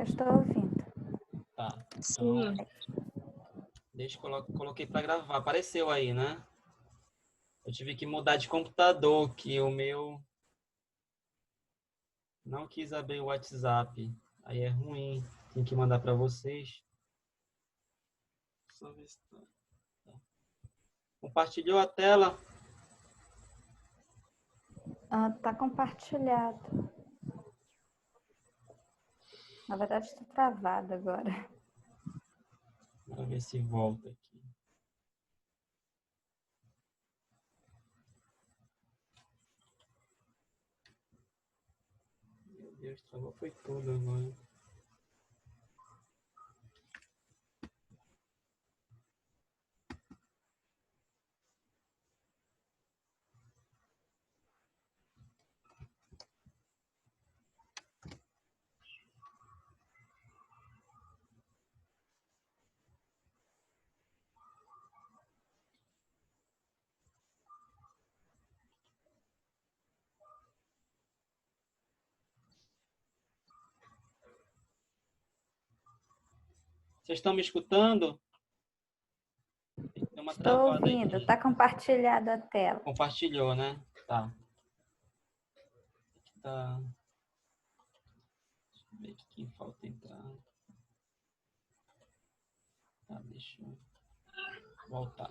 Eu estou ouvindo. Tá. Sim. Então, deixa eu coloquei para gravar. Apareceu aí, né? Eu tive que mudar de computador, que o meu não quis abrir o WhatsApp. Aí é ruim. Tem que mandar para vocês. Só ver se tá. Compartilhou a tela? Tá compartilhado. Na verdade, está travado agora. Vamos ver se volta aqui. Meu Deus, travou foi tudo agora. Vocês estão me escutando? Tem uma Estou travada ouvindo. aqui. Está compartilhada a tela. Compartilhou, né? Tá. Tá. Deixa eu ver aqui quem falta entrar. Tá, deixa eu voltar.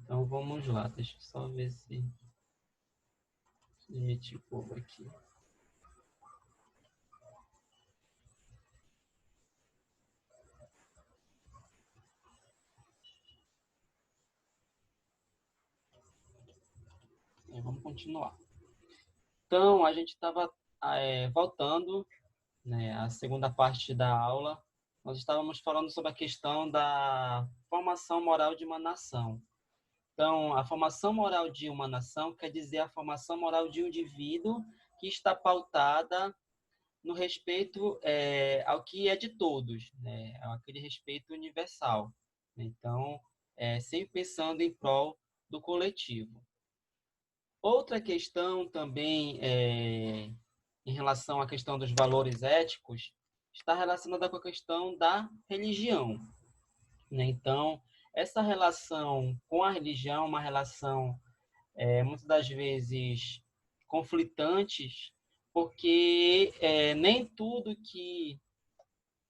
Então vamos lá, deixa eu só ver se emitir o povo aqui. Vamos continuar. Então, a gente estava voltando, né, à segunda parte da aula. Nós estávamos falando sobre a questão da formação moral de uma nação. Então, a formação moral de uma nação quer dizer a formação moral de um indivíduo que está pautada no respeito ao que é de todos, né? Aquele respeito universal. Então, sempre pensando em prol do coletivo. Outra questão também, em relação à questão dos valores éticos, está relacionada com a questão da religião, né? Então, essa relação com a religião, uma relação muitas das vezes conflitantes, porque nem tudo que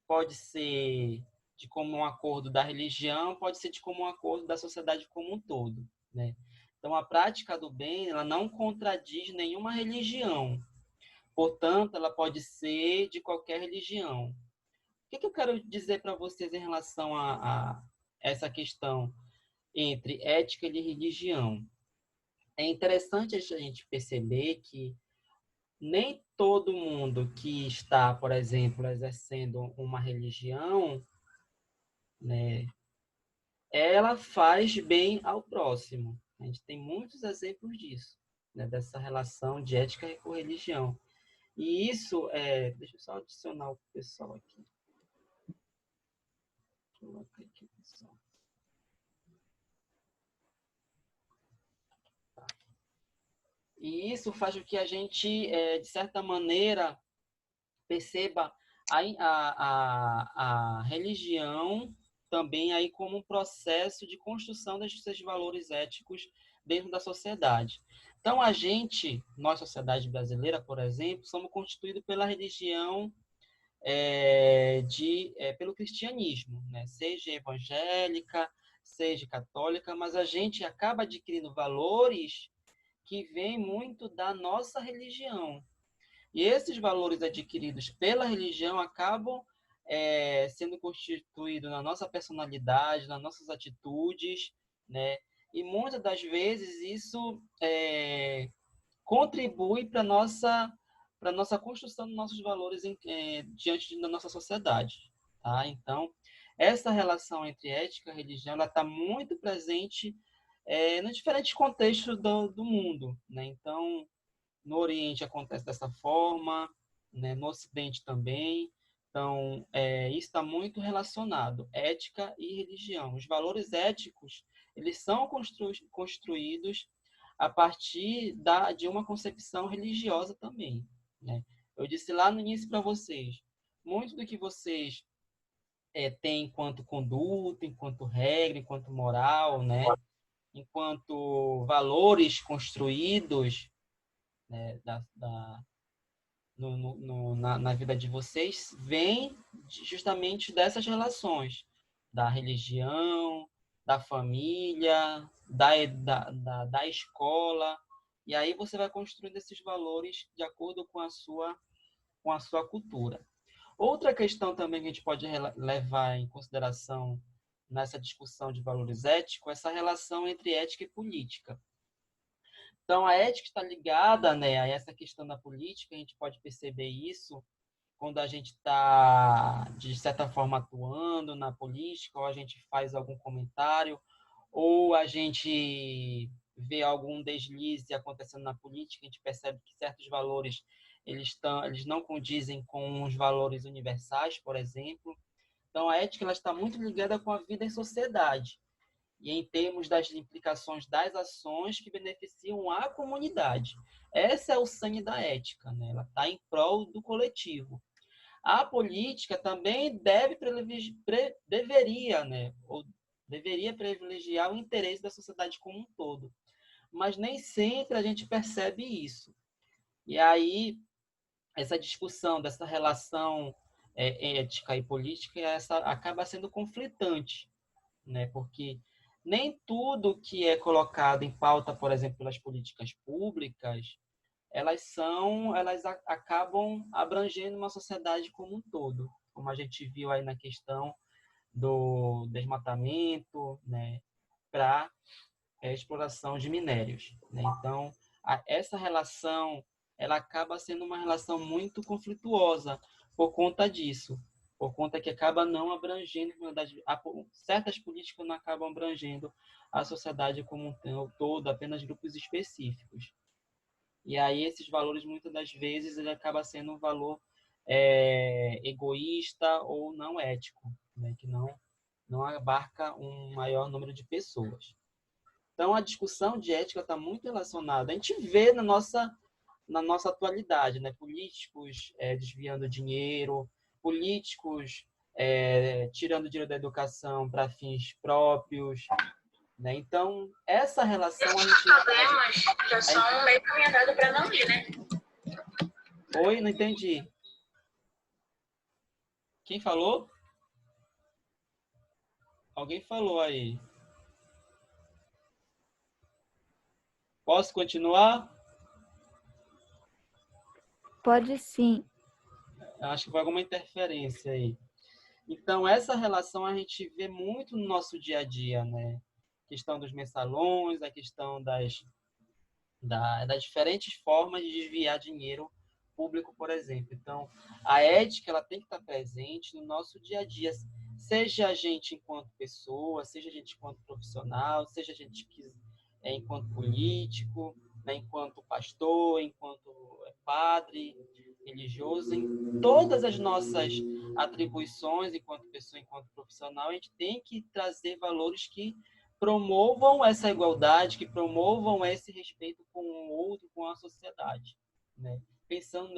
pode ser de comum acordo da religião pode ser de comum acordo da sociedade como um todo, né? Então, a prática do bem, ela não contradiz nenhuma religião. Portanto, ela pode ser de qualquer religião. O que eu quero dizer para vocês em relação a essa questão entre ética e religião? É interessante a gente perceber que nem todo mundo que está, por exemplo, exercendo uma religião, né, ela faz bem ao próximo. A gente tem muitos exemplos disso, né, dessa relação de ética com religião. E isso deixa eu só adicionar o pessoal aqui. Coloca aqui, pessoal. Tá. E isso faz com que a gente, de certa maneira, perceba a religião também aí como um processo de construção desses seus valores éticos dentro da sociedade. Então, nós, sociedade brasileira, por exemplo, somos constituídos pela religião pelo cristianismo, né? Seja evangélica, seja católica, mas a gente acaba adquirindo valores que vêm muito da nossa religião. E esses valores adquiridos pela religião acabam sendo constituídos na nossa personalidade, nas nossas atitudes, né? E muitas das vezes isso contribui para a nossa construção dos nossos valores diante da nossa sociedade. Tá? Então, essa relação entre ética e religião está muito presente nos diferentes contextos do mundo. Né? Então, no Oriente acontece dessa forma, né? No Ocidente também. Então, isso está muito relacionado, ética e religião. Os valores éticos, eles são construídos a partir de uma concepção religiosa também, né? Eu disse lá no início para vocês, muito do que vocês têm enquanto conduta, enquanto regra, enquanto moral, né? Enquanto valores construídos, né, na vida de vocês, vem justamente dessas relações, da religião, da família, da escola, e aí você vai construindo esses valores de acordo com a sua cultura. Outra questão também que a gente pode levar em consideração nessa discussão de valores éticos é essa relação entre ética e política. Então, a ética está ligada, né, a essa questão da política, a gente pode perceber isso quando a gente está, de certa forma, atuando na política, ou a gente faz algum comentário, ou a gente vê algum deslize acontecendo na política, a gente percebe que certos valores eles não condizem com os valores universais, por exemplo. Então, a ética ela está muito ligada com a vida em sociedade e em termos das implicações das ações que beneficiam a comunidade. Essa é o cerne da ética, né? Ela está em prol do coletivo. A política também deveria, né? Ou deveria privilegiar o interesse da sociedade como um todo. Mas nem sempre a gente percebe isso. E aí, essa discussão dessa relação ética e política essa acaba sendo conflitante, né? Porque nem tudo que é colocado em pauta, por exemplo, pelas políticas públicas, elas acabam abrangendo uma sociedade como um todo, como a gente viu aí na questão do desmatamento, né, para exploração de minérios, né? Então, essa relação ela acaba sendo uma relação muito conflituosa por conta disso, por conta que acaba não abrangendo, certas políticas não acabam abrangendo a sociedade como um todo, apenas grupos específicos. E aí esses valores, muitas das vezes, ele acaba sendo um valor egoísta ou não ético, né? Que não abarca um maior número de pessoas. Então, a discussão de ética está muito relacionada. A gente vê na nossa atualidade, né? Políticos desviando dinheiro, políticos tirando dinheiro da educação para fins próprios, né? Então, essa relação a gente... Problemas já são meio caminhado para não ir, né? Oi, não entendi. Quem falou? Alguém falou aí. Posso continuar? Pode sim. Acho que foi alguma interferência aí. Então, essa relação a gente vê muito no nosso dia a dia, né? A questão dos mensalões, a questão das diferentes formas de desviar dinheiro público, por exemplo. Então, a ética ela tem que estar presente no nosso dia a dia, seja a gente enquanto pessoa, seja a gente enquanto profissional, seja a gente enquanto político, né, enquanto pastor, enquanto padre, religioso, em todas as nossas atribuições enquanto pessoa, enquanto profissional, a gente tem que trazer valores que promovam essa igualdade, que promovam esse respeito com o outro, com a sociedade, né? Pensando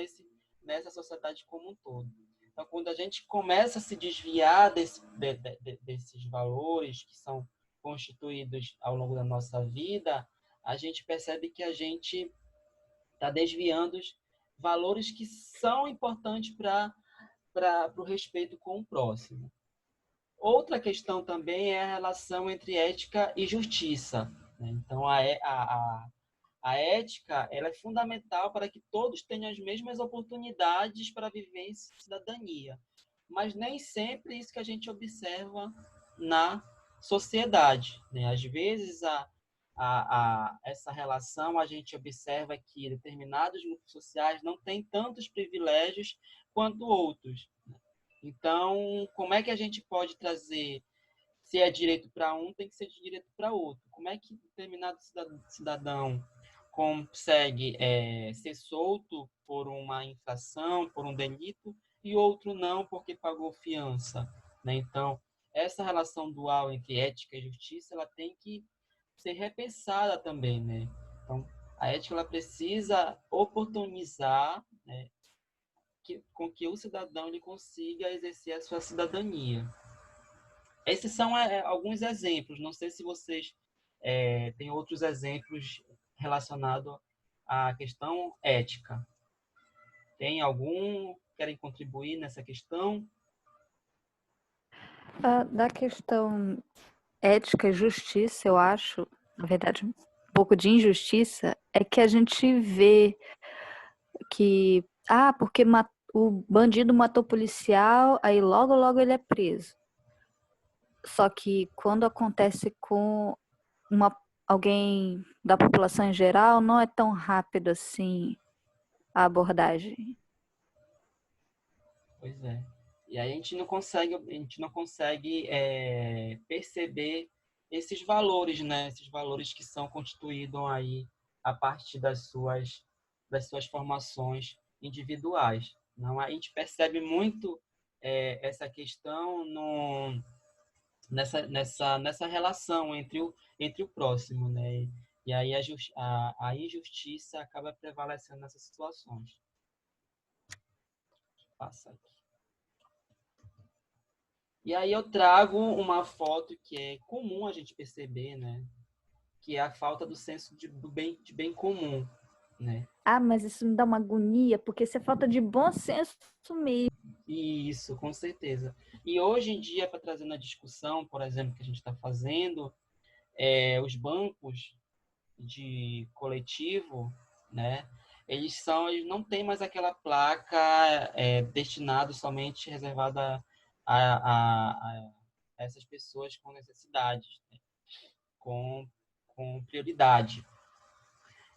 nessa sociedade como um todo. Então, quando a gente começa a se desviar desses valores que são constituídos ao longo da nossa vida, a gente percebe que a gente está desviando os valores que são importantes para o respeito com o próximo. Outra questão também é a relação entre ética e justiça, né? Então, a ética ela é fundamental para que todos tenham as mesmas oportunidades para viver em cidadania. Mas nem sempre isso que a gente observa na sociedade, né? Às vezes, essa relação a gente observa que determinados grupos sociais não têm tantos privilégios quanto outros. Então, como é que a gente pode trazer, se é direito para um, tem que ser direito para outro? Como é que determinado cidadão consegue ser solto por uma infração, por um delito, e outro não porque pagou fiança, né? Então, essa relação dual entre ética e justiça, ela tem que ser repensada também, né? Então, a ética ela precisa oportunizar, né, com que o cidadão ele consiga exercer a sua cidadania. Esses são alguns exemplos. Não sei se vocês têm outros exemplos relacionados à questão ética. Tem algum? Querem contribuir nessa questão? Da questão ética e justiça, eu acho, na verdade, um pouco de injustiça, é que a gente vê que, porque o bandido matou policial, aí logo, logo ele é preso. Só que quando acontece com alguém da população em geral, não é tão rápido assim a abordagem. Pois é. E aí a gente não consegue perceber esses valores, né? Esses valores que são constituídos aí a partir das suas formações individuais. Não, a gente percebe muito essa questão nessa relação entre o próximo, né? E aí a injustiça acaba prevalecendo nessas situações. Passa aqui. E aí eu trago uma foto que é comum a gente perceber, né? Que é a falta do senso de bem comum, né? Mas isso me dá uma agonia, porque isso é falta de bom senso mesmo. Isso, com certeza. E hoje em dia, para trazer na discussão, por exemplo, que a gente está fazendo, os bancos de coletivo, né? Eles não têm mais aquela placa destinada somente reservada a essas pessoas com necessidades, né? com prioridade.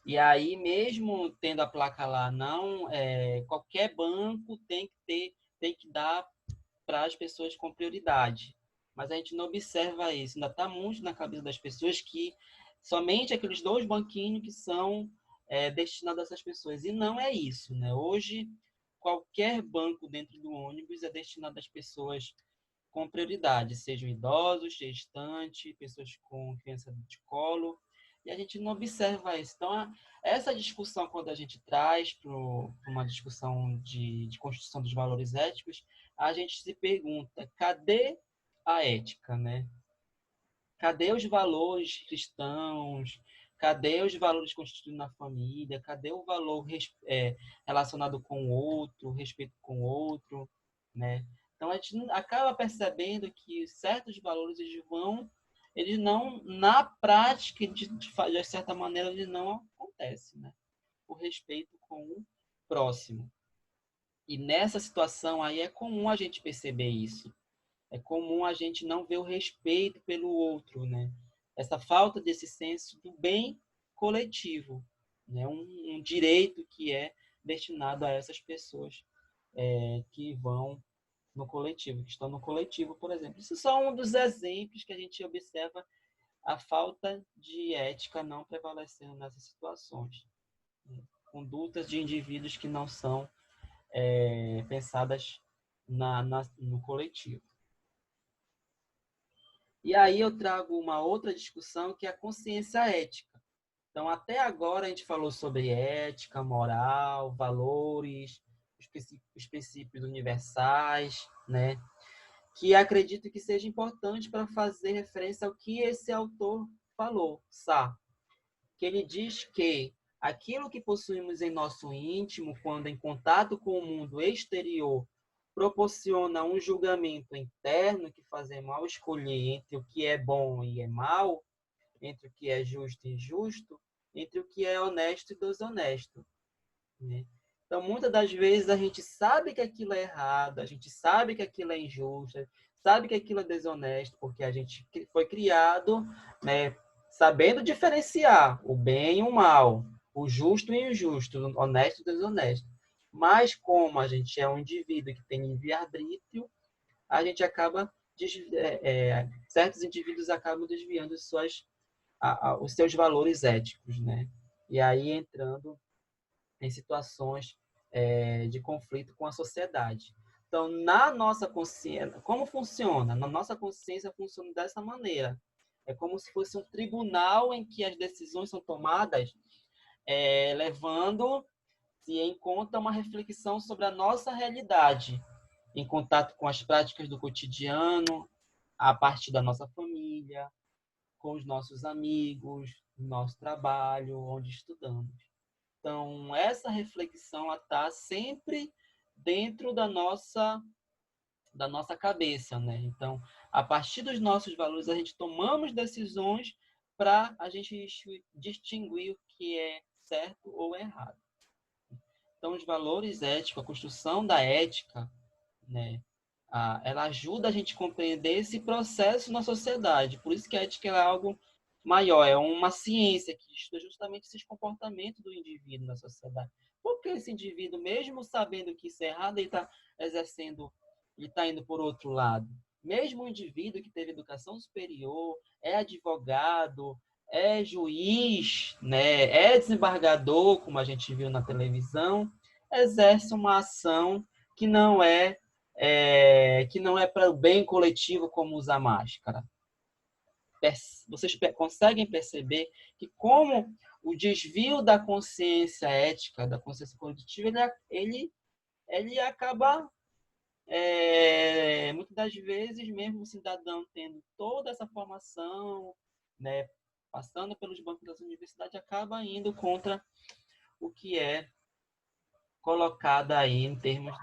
E aí, mesmo tendo a placa lá, não, qualquer banco tem que dar para as pessoas com prioridade. Mas a gente não observa isso. Ainda está muito na cabeça das pessoas que somente aqueles 2 banquinhos que são destinados a essas pessoas. E não é isso, né? Hoje, qualquer banco dentro do ônibus é destinado às pessoas com prioridade, sejam idosos, gestantes, pessoas com criança de colo, e a gente não observa isso. Então, essa discussão, quando a gente traz para uma discussão de construção dos valores éticos, a gente se pergunta, cadê a ética, né? Cadê os valores cristãos? Cadê os valores constituídos na família? Cadê o valor relacionado com o outro, respeito com o outro, né? Então, a gente acaba percebendo que certos valores eles não, na prática, de certa maneira, eles não acontecem, né? O respeito com o próximo. E nessa situação aí é comum a gente perceber isso. É comum a gente não ver o respeito pelo outro, né? Essa falta desse senso do bem coletivo, né? Um direito que é destinado a essas pessoas que vão no coletivo, que estão no coletivo, por exemplo. Isso é só um dos exemplos que a gente observa a falta de ética não prevalecendo nessas situações, né? Condutas de indivíduos que não são pensadas no coletivo. E aí eu trago uma outra discussão que é a consciência ética. Então, até agora a gente falou sobre ética, moral, valores, os princípios universais, né? Que acredito que seja importante para fazer referência ao que esse autor falou, Sá. Que ele diz que aquilo que possuímos em nosso íntimo, quando em contato com o mundo exterior, proporciona um julgamento interno que fazemos ao escolher entre o que é bom e é mal, entre o que é justo e injusto, entre o que é honesto e desonesto, né? Então, muitas das vezes a gente sabe que aquilo é errado, a gente sabe que aquilo é injusto, sabe que aquilo é desonesto, porque a gente foi criado, né, sabendo diferenciar o bem e o mal, o justo e o injusto, o honesto e o desonesto. Mas como a gente é um indivíduo que tem livre-arbítrio, a gente acaba certos indivíduos acabam desviando os seus valores éticos, né? E aí entrando em situações de conflito com a sociedade. Então, na nossa consciência, como funciona? Na nossa consciência funciona dessa maneira. É como se fosse um tribunal em que as decisões são tomadas, levando-se em conta uma reflexão sobre a nossa realidade, em contato com as práticas do cotidiano, a partir da nossa família, com os nossos amigos, no nosso trabalho, onde estudamos. Então, essa reflexão está sempre dentro da nossa cabeça, né? Então, a partir dos nossos valores, a gente tomamos decisões para a gente distinguir o que é certo ou errado. Então, os valores éticos, a construção da ética, né? Ela ajuda a gente a compreender esse processo na sociedade. Por isso que a ética é algo maior, é uma ciência que estuda justamente esses comportamentos do indivíduo na sociedade. Porque esse indivíduo, mesmo sabendo que isso é errado, ele está exercendo, ele está indo por outro lado. Mesmo o indivíduo que teve educação superior, é advogado, é juiz, né, é desembargador, como a gente viu na televisão, exerce uma ação que não é, que não é para o bem coletivo, como usar máscara. Vocês conseguem perceber que como o desvio da consciência ética, da consciência coletiva, ele acaba, muitas das vezes, mesmo o cidadão tendo toda essa formação, né, passando pelos bancos das universidades, acaba indo contra o que é colocado aí em termos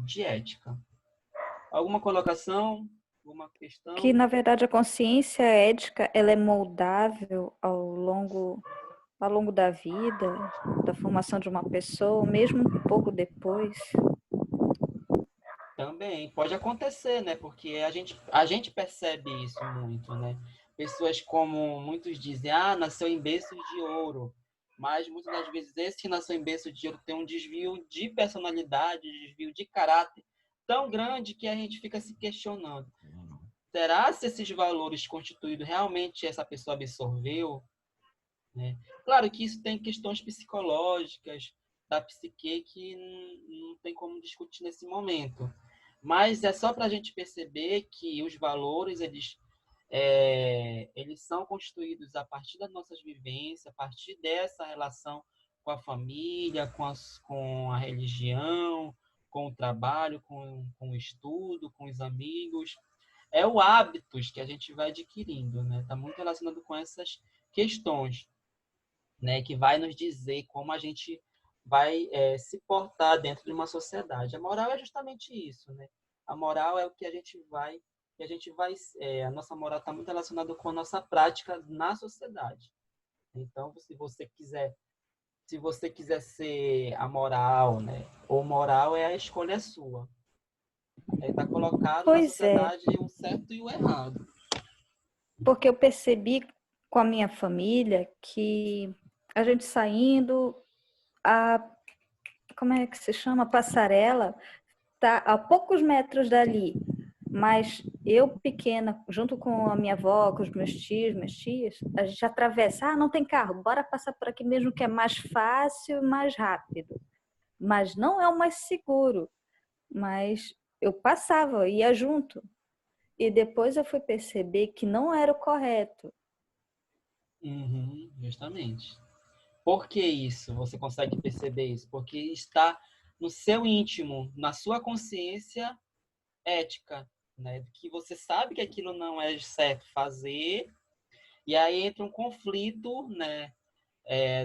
de ética. Alguma colocação? Alguma Que, questão? na verdade, a consciência ética, ela é moldável ao longo da vida, da formação de uma pessoa, mesmo um pouco depois. Também pode acontecer, né? Porque a gente percebe isso muito, né? Pessoas, como muitos dizem, nasceu em berço de ouro. Mas muitas das vezes esse que nasceu em berço de ouro tem um desvio de personalidade, desvio de caráter tão grande que a gente fica se questionando. Será se esses valores constituídos realmente essa pessoa absorveu? Né? Claro que isso tem questões psicológicas da psique que não tem como discutir nesse momento. Mas é só para a gente perceber que os valores, eles são construídos a partir das nossas vivências, a partir dessa relação com a família, com a religião, com o trabalho, com o estudo, com os amigos. É o hábitos que a gente vai adquirindo, né? Está muito relacionado com essas questões, né? Que vai nos dizer como a gente vai se portar dentro de uma sociedade. A moral é justamente isso, né? A moral é o que a nossa moral está muito relacionada com a nossa prática na sociedade. Então, se você quiser ser amoral, né? Ou moral, a escolha é sua. Está colocado na Pois é, sociedade o certo e o errado. porque eu percebi com a minha família que a gente saindo, a, como é que se chama? A passarela está a poucos metros dali, mas eu pequena, junto com a minha avó, com os meus tios, minhas tias, a gente atravessa, não tem carro, bora passar por aqui mesmo que é mais fácil e mais rápido. Mas não é o mais seguro, mas eu passava, ia junto. E depois eu fui perceber que não era o correto. Uhum, justamente. Por que isso? Você consegue perceber isso? Porque está no seu íntimo, na sua consciência ética, né? Que você sabe que aquilo não é certo fazer, e aí entra um conflito, né?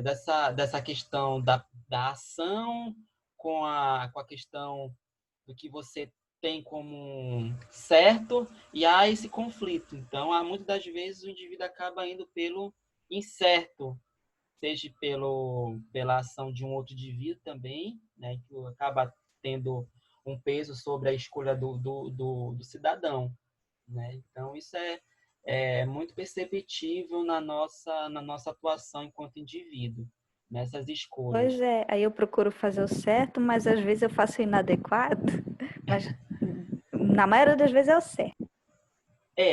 Dessa questão da ação com a questão do que você tem como certo, e há esse conflito. Então, muitas das vezes o indivíduo acaba indo pelo incerto, seja pela ação de um outro indivíduo também, né, que acaba tendo um peso sobre a escolha do cidadão. Né? Então, isso é muito perceptível na nossa atuação enquanto indivíduo, nessas escolhas. Pois é, aí eu procuro fazer o certo, mas às vezes eu faço o inadequado, mas na maioria das vezes é o certo.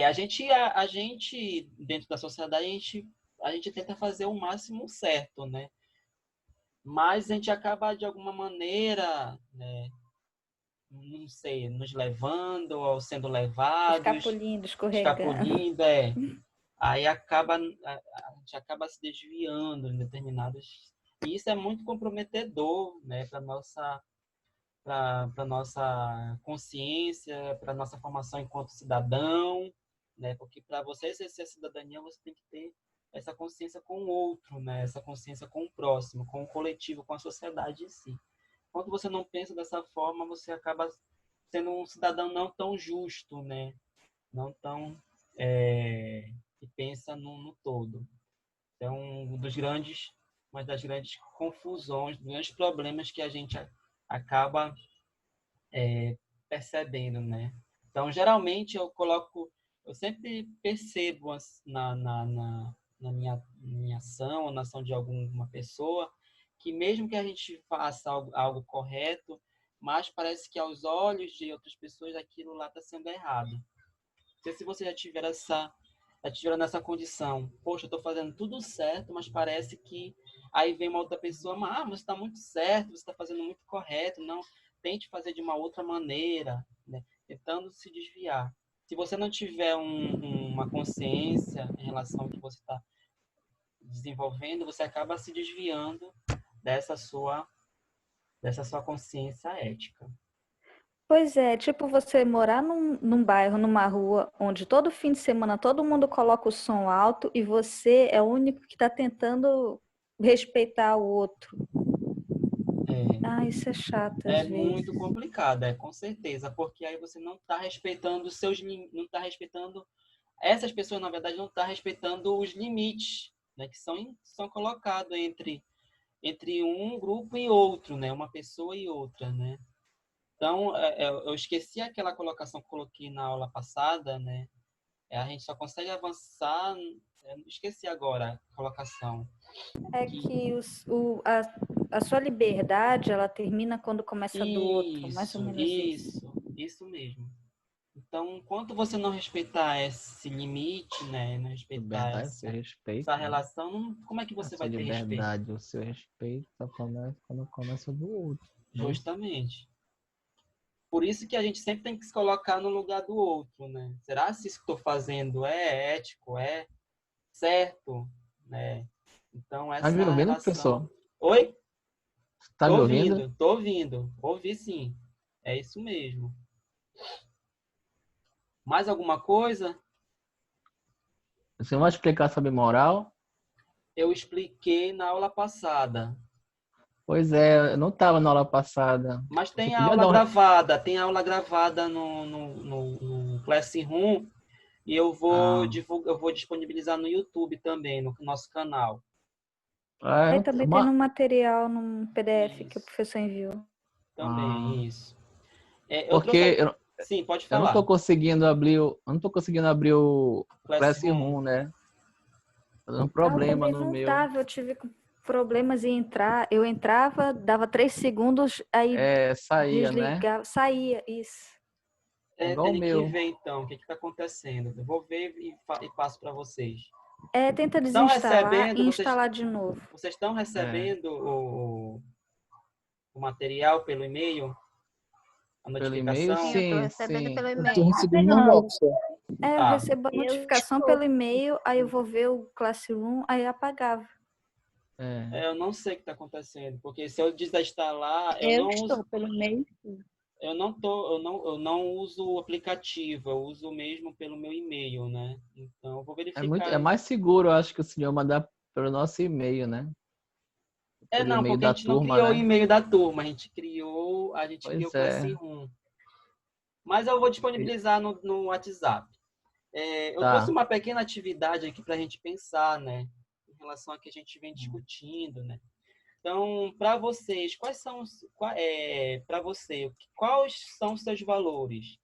A gente, dentro da sociedade, a gente tenta fazer o máximo certo, né? Mas a gente acaba, de alguma maneira, né, não sei, nos levando ou sendo levados, Escapulindo, escorregando. escapulindo, aí a gente acaba se desviando em determinados. E isso é muito comprometedor, né, para nossa consciência, para nossa formação enquanto cidadão, né? Porque para você exercer a cidadania, você tem que ter essa consciência com o outro, né? Essa consciência com o próximo, com o coletivo, com a sociedade em si. Quando você não pensa dessa forma, você acaba sendo um cidadão não tão justo, né? Não tão que pensa no todo. É uma das grandes confusões, dos grandes problemas que a gente acaba percebendo, né? Então, geralmente eu sempre percebo na minha ação, ou na ação de alguma pessoa, que mesmo que a gente faça algo correto, mas parece que aos olhos de outras pessoas aquilo lá está sendo errado. Não sei se você já tiveram nessa condição. Poxa, eu estou fazendo tudo certo, mas parece que aí vem uma outra pessoa, mas está muito certo, você está fazendo muito correto, não tente fazer de uma outra maneira, né? Tentando se desviar. Se você não tiver uma consciência em relação ao que você está desenvolvendo, você acaba se desviando dessa sua, dessa sua consciência ética. Pois é, tipo você morar num bairro, numa rua, onde todo fim de semana todo mundo coloca o som alto e você é o único que está tentando respeitar o outro. Ah, isso é chato às É vezes. muito complicado, com certeza, porque aí você não está respeitando os seus não está respeitando essas pessoas, na verdade, não estão respeitando os limites, né, que são colocados entre um grupo e outro, né, uma pessoa e outra, né. Então, eu esqueci aquela colocação que coloquei na aula passada, né. A gente só consegue avançar. Esqueci agora a colocação. É que a sua liberdade, ela termina quando começa a do outro, mais ou menos isso. Isso mesmo. Então, enquanto você não respeitar esse limite, né, não respeitar Liberdade, o seu respeito, essa né? relação, como é que A você sua vai ter respeito? liberdade, o seu respeito só começa quando começa do outro. Né? Justamente. Por isso que a gente sempre tem que se colocar no lugar do outro, né? Será se isso que estou fazendo é ético, é certo, né? Então, Tá me essa ouvindo, relação... professor? Oi? Tá me ouvindo? Tô ouvindo. Ouvi sim. É isso mesmo. Mais alguma coisa? Você vai explicar sobre moral? Eu expliquei na aula passada. Pois é, eu não estava na aula passada. Mas Você podia dar tem aula gravada no Classroom e eu vou Ah, divulgar, eu vou disponibilizar no YouTube também, no nosso canal. é, Aí também tem no material, num PDF que o Isso, professor enviou. também, isso. Eu porque trouxe... Sim, pode eu não estou falar. conseguindo abrir o Classroom. Classroom, né? Tá dando um Ah, o problema também no não meu. tava, eu tive problemas em entrar. Eu entrava, dava 3 segundos, aí Saía, né? desligava, saía, isso. É igual o Teria que meu. ver então o que está acontecendo. Eu vou ver e passo para vocês. Tenta Estão desinstalar e recebendo, instalar de novo. vocês estão É, recebendo o material pelo e-mail, a pelo e-mail, notificação? Sim, eu tô sim, recebendo sim. pelo Eu tô e-mail. Tá recebendo pegando. normal, professor. Eu Tá. recebo a Eu notificação estou. pelo e-mail, aí eu vou ver o Classroom, aí apagava. É. Eu não sei o que está acontecendo, porque se eu desinstalar, Eu estou pelo e-mail. Sim. eu não uso o aplicativo, eu uso mesmo pelo meu e-mail, né? Então eu vou É verificar. mais seguro, eu acho, que o senhor mandar pelo nosso e-mail, né? Pelo Não, e-mail porque a da gente não turma, criou o né? e-mail da turma, a gente criou Pois o é. Classroom. Mas eu vou disponibilizar no WhatsApp. Eu trouxe Tá. uma pequena atividade aqui para a gente pensar, né? Em relação a que a gente vem discutindo, né? Então, para vocês, para você, quais são os seus valores?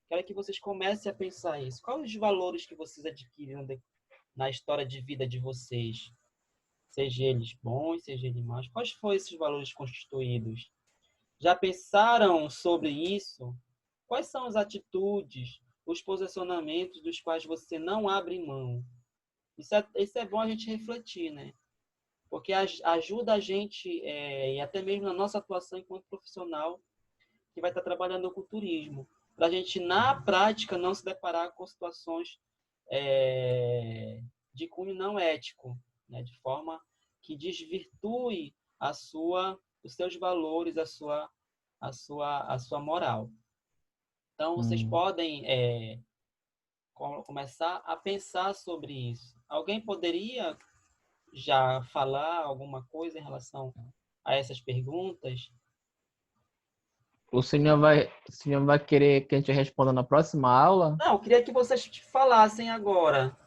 Quero que vocês comecem a pensar isso. Quais os valores que vocês adquiriram na história de vida de vocês? Seja eles bons, seja eles maus. Quais foram esses valores constituídos? Já pensaram sobre isso? Quais são as atitudes, os posicionamentos dos quais você não abre mão? Isso é bom a gente refletir, né? Porque ajuda a gente, e até mesmo na nossa atuação enquanto profissional, que vai estar trabalhando com o turismo, para a gente, na prática, não se deparar com situações de cunho não ético, né? De forma que desvirtue os seus valores, a sua moral. Então, vocês podem começar a pensar sobre isso. Alguém poderia já falar alguma coisa em relação a essas perguntas? O senhor vai querer que a gente responda na próxima aula? Não, eu queria que vocês falassem agora.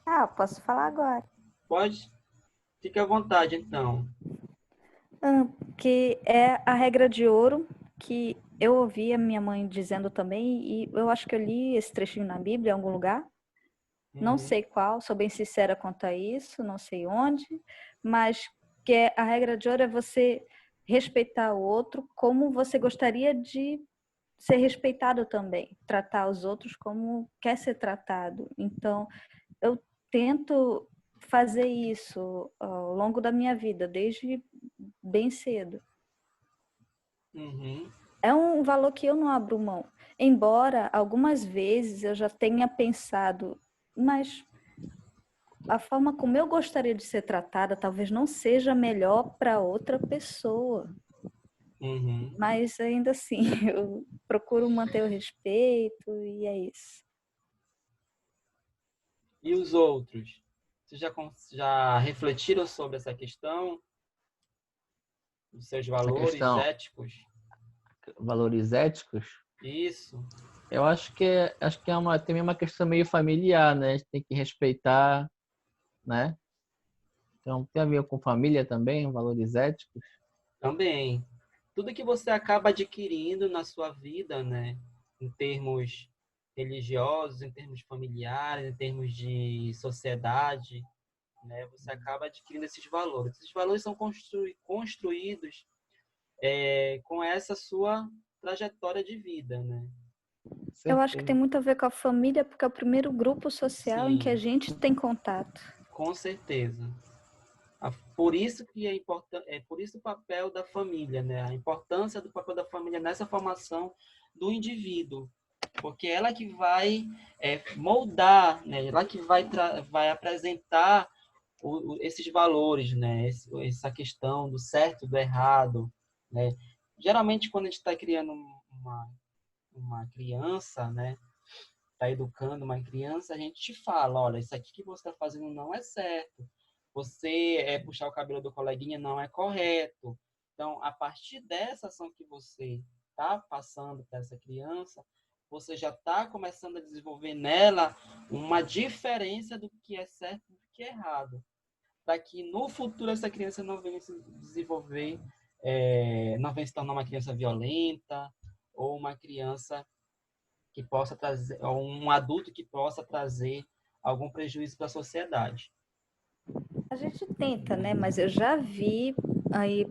Ah, posso falar agora. Pode? Fique à vontade, então. Que é a regra de ouro, que eu ouvi a minha mãe dizendo também, e eu acho que eu li esse trechinho na Bíblia em algum lugar. Não sei qual, sou bem sincera quanto a isso, não sei onde, mas que a regra de ouro é você respeitar o outro como você gostaria de ser respeitado também, tratar os outros como quer ser tratado. Então, eu tento fazer isso ao longo da minha vida, desde bem cedo. Uhum. É um valor que eu não abro mão. Embora algumas vezes eu já tenha pensado, mas a forma como eu gostaria de ser tratada talvez não seja melhor para outra pessoa. Uhum. Mas ainda assim, eu procuro manter o respeito e é isso. E os outros? Vocês já refletiram sobre essa questão? Dos seus Essa valores questão, éticos? valores éticos, Isso. eu acho que também uma questão meio familiar, né? A gente tem que respeitar, né? Então, tem a ver com família também, valores éticos. Também. Tudo que você acaba adquirindo na sua vida, né? Em termos religiosos, em termos familiares, em termos de sociedade, né? Você acaba adquirindo esses valores. Esses valores são construídos com essa sua trajetória de vida, né? Eu acho que tem Certeza. muito a ver com a família, porque é o primeiro grupo social em que a Sim, gente tem contato. com certeza. Por isso que é importante, por isso o papel da família, né? A importância do papel da família nessa formação do indivíduo, porque ela que vai moldar, né? Ela que vai apresentar esses valores, né? Essa questão do certo, do errado, né? Geralmente quando a gente está criando uma criança, né? Está educando uma criança, a gente te fala, olha, isso aqui que você está fazendo não é certo. Você puxar o cabelo do coleguinha não é correto. Então, a partir dessa ação que você está passando para essa criança, você já está começando a desenvolver nela uma diferença do que é certo e do que é errado. Para que no futuro essa criança não venha se desenvolver, não venha se tornar uma criança violenta ou uma criança que possa trazer, ou um adulto que possa trazer algum prejuízo para a sociedade. A gente tenta, né? Mas eu já vi aí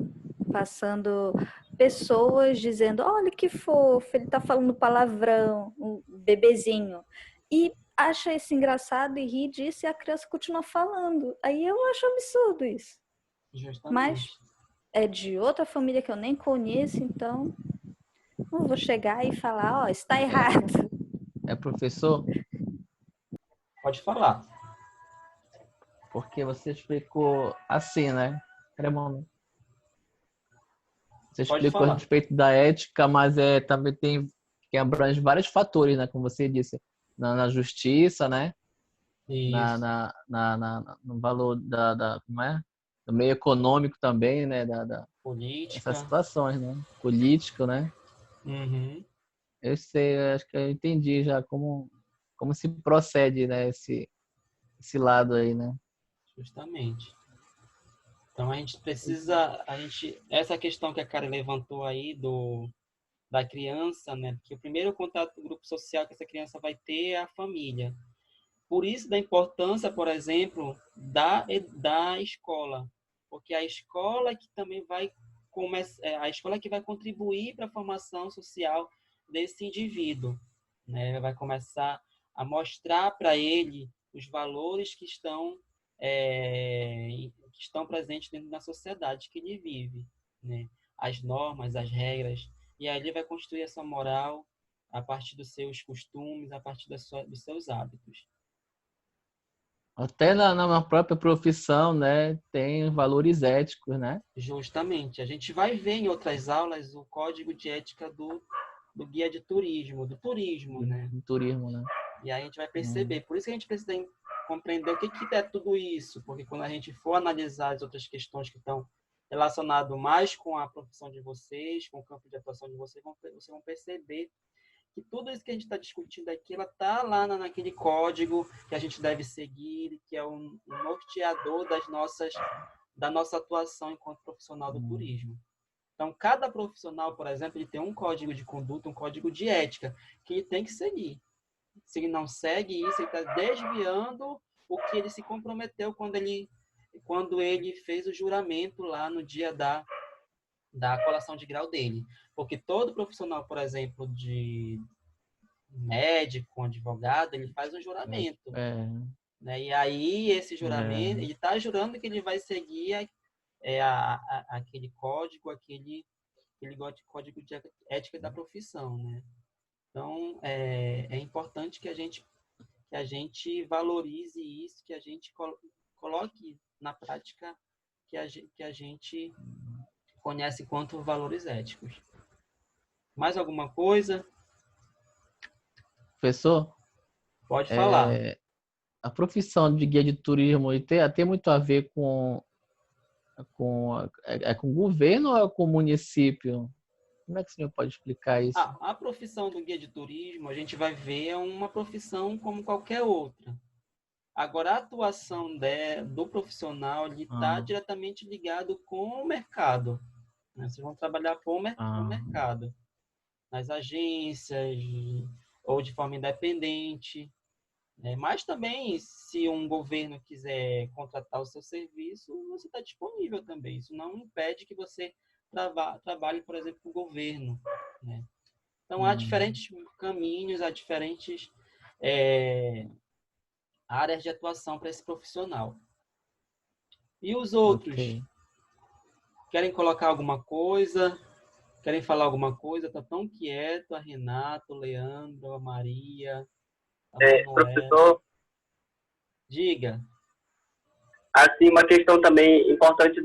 passando pessoas dizendo: olha que fofo, ele tá falando palavrão, um bebezinho. E acha isso engraçado e ri disso e a criança continua falando. Aí eu acho absurdo isso. Justamente. Mas é de outra família que eu nem conheço, então não vou chegar e falar: ó, está errado. É professor, Pode falar. porque você explicou assim, né? Era bom, né? Você Pode explicou a falar. respeito da ética, mas também tem que abrange vários fatores, né? Como você disse, na justiça, né? Isso. No valor como é? Do meio econômico também, né? Essas Política. situações, né? Político, né? Uhum. Eu sei, eu acho que eu entendi já como se procede, né? Esse lado aí, né? Justamente. Então a gente precisa, essa questão que a Karen levantou aí da criança, né? Porque o primeiro contato do grupo social que essa criança vai ter é a família. Por isso da importância, por exemplo, da escola, porque a escola que também vai a escola que vai contribuir para a formação social desse indivíduo, né? Vai começar a mostrar para ele os valores que estão presentes dentro da sociedade que ele vive, né? As normas, as regras. e aí ele vai construir essa moral a partir dos seus costumes, a partir dos seus hábitos. Até na própria profissão, né, tem valores éticos, né? Justamente. A gente vai ver em outras aulas o código de ética do guia de turismo, do turismo, né? Do turismo, né? E aí a gente vai perceber. Por isso que a gente precisa compreender o que é tudo isso, porque quando a gente for analisar as outras questões que estão relacionadas mais com a profissão de vocês, com o campo de atuação de vocês vão perceber que tudo isso que a gente está discutindo aqui, ela está lá naquele código que a gente deve seguir, que é um norteador da nossa atuação enquanto profissional do turismo. Então, cada profissional, por exemplo, ele tem um código de conduta, um código de ética, que ele tem que seguir. Se ele não segue isso, ele está desviando o que ele se comprometeu quando ele fez o juramento lá no dia da colação de grau dele. Porque todo profissional, por exemplo, de médico, advogado, ele faz um juramento. Né? E aí, esse juramento, ele está jurando que ele vai seguir aquele código, aquele código de ética da profissão, né? Então, é importante que a gente valorize isso, que a gente coloque na prática que a gente conhece quanto valores éticos. Mais alguma coisa? Professor? Pode falar. A profissão de guia de turismo tem muito a ver com o governo ou com o município? Como é que o senhor pode explicar isso? A profissão do guia de turismo, a gente vai ver, é uma profissão como qualquer outra. Agora, a atuação do profissional está diretamente ligado com o mercado. Né? Vocês vão trabalhar com o mercado. Nas agências, ou de forma independente. Mas também, se um governo quiser contratar o seu serviço, você está disponível também. Isso não impede que você trabalhe, por exemplo, com o governo. Né? Então, há diferentes caminhos, há diferentes áreas de atuação para esse profissional. E os outros? Okay. Querem colocar alguma coisa? Querem falar alguma coisa? Está tão quieto a Renato, o Leandro, a Maria, a Manuela. Professor, Diga. assim, uma questão também importante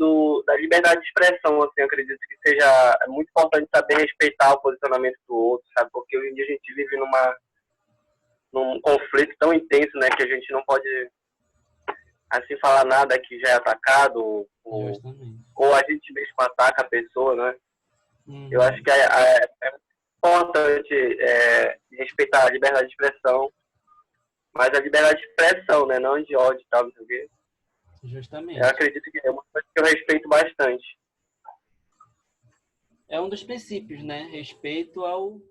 da liberdade de expressão, assim, eu acredito que seja muito importante saber respeitar o posicionamento do outro, sabe? Porque hoje em dia a gente vive num conflito tão intenso, né, que a gente não pode, assim, falar nada que já é atacado, ou a gente mesmo ataca a pessoa, né? Eu acho que é importante respeitar a liberdade de expressão, mas a liberdade de expressão, né, não de ódio e tal, não sei o quê. Justamente. Eu acredito que é uma coisa que eu respeito bastante. É um dos princípios, né? Respeito ao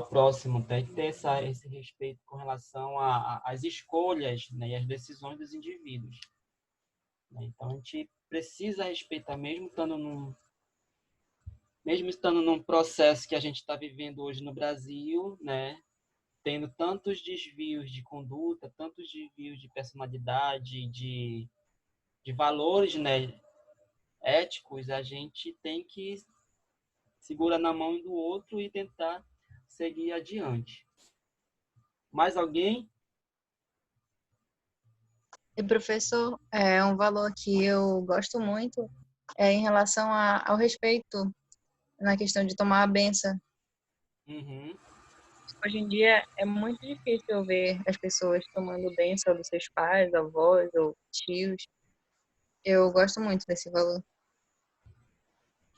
próximo. Tem que ter esse respeito com relação às escolhas, né? E às decisões dos indivíduos. Então, a gente precisa respeitar, mesmo estando num processo que a gente está vivendo hoje no Brasil, né? Tendo tantos desvios de conduta, tantos desvios de personalidade, de valores, né, éticos, a gente tem que segurar na mão do outro e tentar seguir adiante. Mais alguém? E, professor, um valor que eu gosto muito em relação ao respeito na questão de tomar a benção. Uhum. Hoje em dia é muito difícil ver as pessoas tomando bênção dos seus pais, avós ou tios. Eu gosto muito desse valor.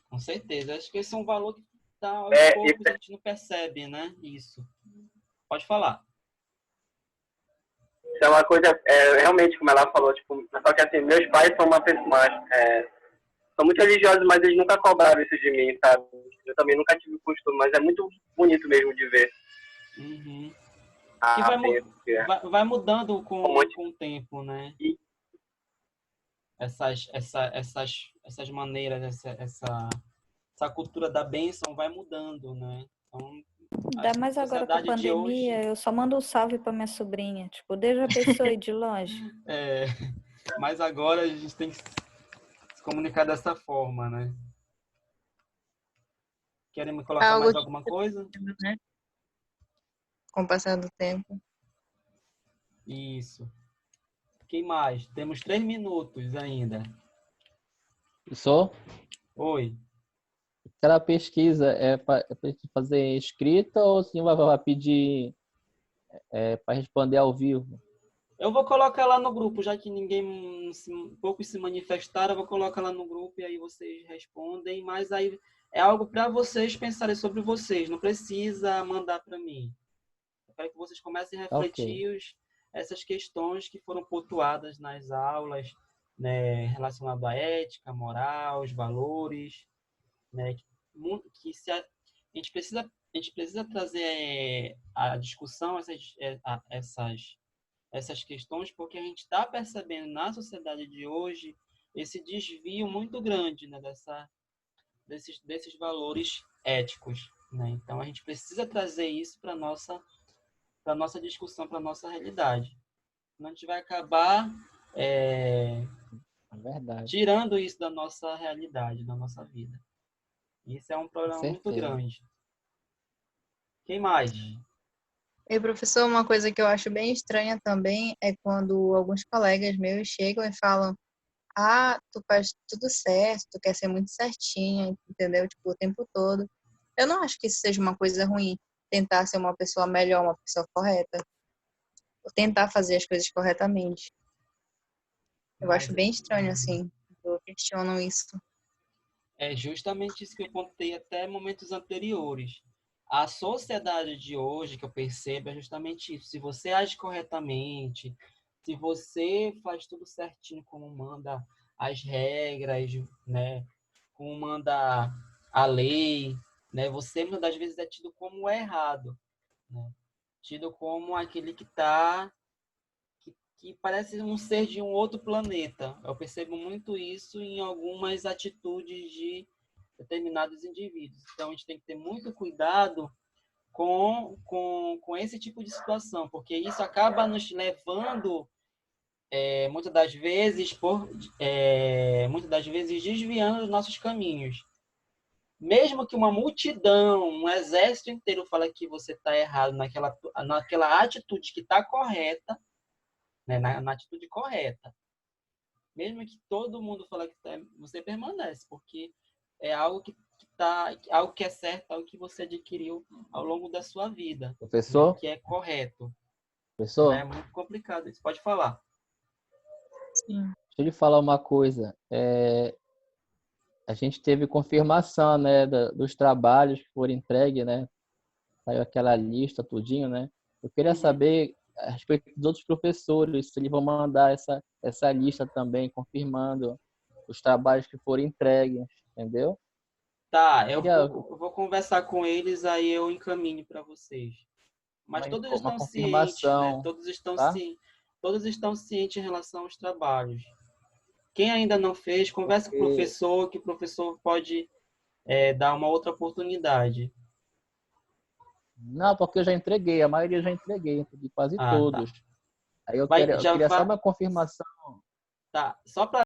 Com certeza. Acho que esse é um valor que tá, aos poucos a gente não percebe, né? Isso. Pode falar. Isso é uma coisa, realmente, como ela falou, tipo, só que assim, meus pais são são muito religiosos, mas eles nunca cobraram isso de mim, sabe? Eu também nunca tive costume, mas é muito bonito mesmo de ver. Uhum. E vai mudando com o tempo, né? Essas maneiras, essa cultura da bênção vai mudando, né? Então, ainda mais agora com a pandemia, eu só mando um salve pra minha sobrinha. Tipo, deixa a pessoa ir de longe. Mas agora a gente tem que se comunicar dessa forma, né? Querem me colocar Algo mais de alguma coisa? né? Com o passar do tempo. Isso. Quem mais? Temos 3 minutos ainda. Só Oi. aquela pesquisa é para fazer escrita ou sim vai pedir para responder ao vivo? Eu vou colocar lá no grupo, já que poucos se manifestaram, eu vou colocar lá no grupo e aí vocês respondem, mas aí é algo para vocês pensarem sobre vocês, não precisa mandar para mim. Eu quero que vocês comecem a Ok. refletir essas questões que foram pontuadas nas aulas, né, relacionadas à ética, moral, os valores, né, que se a gente precisa trazer a discussão essas questões, porque a gente está percebendo na sociedade de hoje esse desvio muito grande, né, desses valores éticos, né? Então a gente precisa trazer isso para nossa discussão, para nossa realidade. Senão a gente vai acabar É verdade. tirando isso da nossa realidade, da nossa vida. E isso é um Com problema muito certeza. grande. Quem mais? E, professor, uma coisa que eu acho bem estranha também é quando alguns colegas meus chegam e falam: ah, tu faz tudo certo, tu quer ser muito certinha, entendeu? Tipo, o tempo todo. Eu não acho que isso seja uma coisa ruim, tentar ser uma pessoa melhor, uma pessoa correta, ou tentar fazer as coisas corretamente. Eu acho Mas bem estranho, assim, eu questiono isso. é justamente isso que eu contei até momentos anteriores. A sociedade de hoje, que eu percebo, é justamente isso. Se você age corretamente, se você faz tudo certinho como manda as regras, né, como manda a lei, né, você muitas das vezes é tido como errado, né, tido como aquele que parece um ser de um outro planeta. Eu percebo muito isso em algumas atitudes de determinados indivíduos. Então, a gente tem que ter muito cuidado com esse tipo de situação, porque isso acaba nos levando, muitas das vezes, desviando os nossos caminhos. Mesmo que uma multidão, um exército inteiro fale que você está errado naquela atitude que está correta, né, na atitude correta. Mesmo que todo mundo fale que você permanece, porque é algo que é certo, algo que você adquiriu ao longo da sua vida, né, Professor? que é correto. Então é Professor? muito complicado isso. Pode falar. Sim. Deixa eu lhe falar uma coisa. A gente teve confirmação, né, dos trabalhos que foram entregues, né? Saiu aquela lista, tudinho, né? Eu queria Uhum. saber a respeito dos outros professores, se eles vão mandar essa lista também, confirmando os trabalhos que foram entregues, entendeu? Tá, eu Queria vou conversar com eles, aí eu encaminho para vocês. Mas todos uma estão cientes, né? confirmação, tá? Todos estão cientes em relação aos trabalhos. Quem ainda não fez, converse com o Porque, professor, que o professor pode dar uma outra oportunidade. não, porque eu já entreguei, a maioria eu já entreguei quase Ah, tá. todos. Aí eu queria só uma confirmação. Tá. Só para